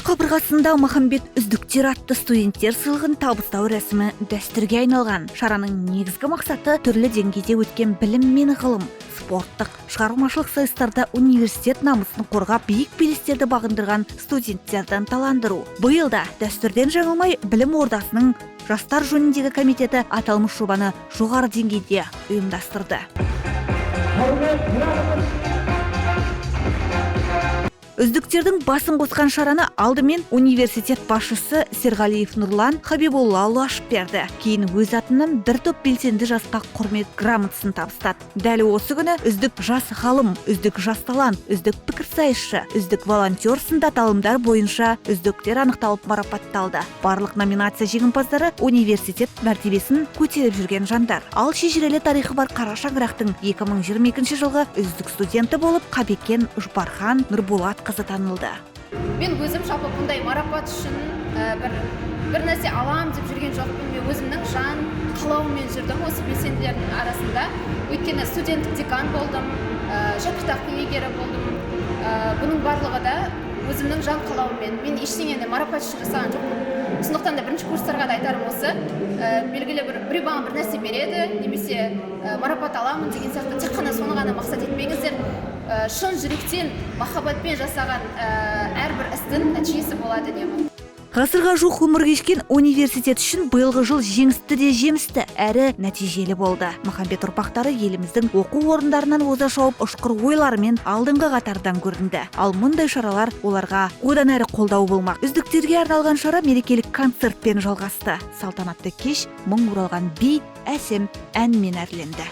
қабырғасында Махамбет үздіктер атты студенттер сыйлығын табыстау рәсімі дәстүрге айналған. Шараның негізгі мақсаты түрлі деңгейде өткен білім мен ғылым, спорттық, шығармашылық сайыстарда университет намысын қорғап, биік белестерді бағындырған студенттерді ынталандыру. Биыл да дәстүрден жаңылмай білім ордасының жастар жөніндегі комитеті аталмыш жобаны жоғары деңгейде ұйымдастырды. Үздіктердің басын қосқан шараны алдымен университет басшысы Серғалиев Нұрлан Хабиболлаұлы ашып берді. Кейін өз атынан бір топ белсенді жасқа құрмет грамотасын табыстады. Дәл осы күні үздік жас ғалым, үздік жас талант, үздік пікірсайысшы, үздік волонтер сынды аталымдар бойынша үздіктер анықталып марапатталды. Барлық номинация жеңімпаздары университет мәртебесін көтеріп жүрген жандар. Ал шежірелі тарихы бар Қара шаңырақтың 2022 жылғы үздік студенті болып Қабекен Жұпархан Нұрболат қызы танылды. Мен өзім жалпы бұндай марапат үшін бір нәрсе алам деп жүрген жоқпын. Мен өзімнің жан қалауыммен жүрдім осы белсенділердің арасында. Өйткені студенттік декан болдым, шәкіртақы иегері болдым. Бұның барлығы да өзімнің жан қалауыммен. Мен ештеңені марапат үшін жасаған жоқпын. Сондықтан да бірінші курстарға да айтарым осы, белгілі бір маған бір нәрсе береді, немесе марапат аламын деген сияқты тек қана соны ғана мақсат етпеңіздер. Шын жүректен, махаббатпен жасаған әрбір істің нәтижесі болады деймін. Ғасырға жуық өмір кешкен университет үшін биылғы жыл жеңісті де жемісті әрі нәтижелі болды. Махамбет ұрпақтары еліміздің оқу орындарынан оза шауып ұшқыр ойларымен алдыңғы қатардан көрінді. Ал мұндай шаралар оларға одан әрі қолдау болмақ. Үздіктерге арналған шара мерекелік концертпен жалғасты. Салтанатты кеш мың оралған би әсем әнмен әрленді.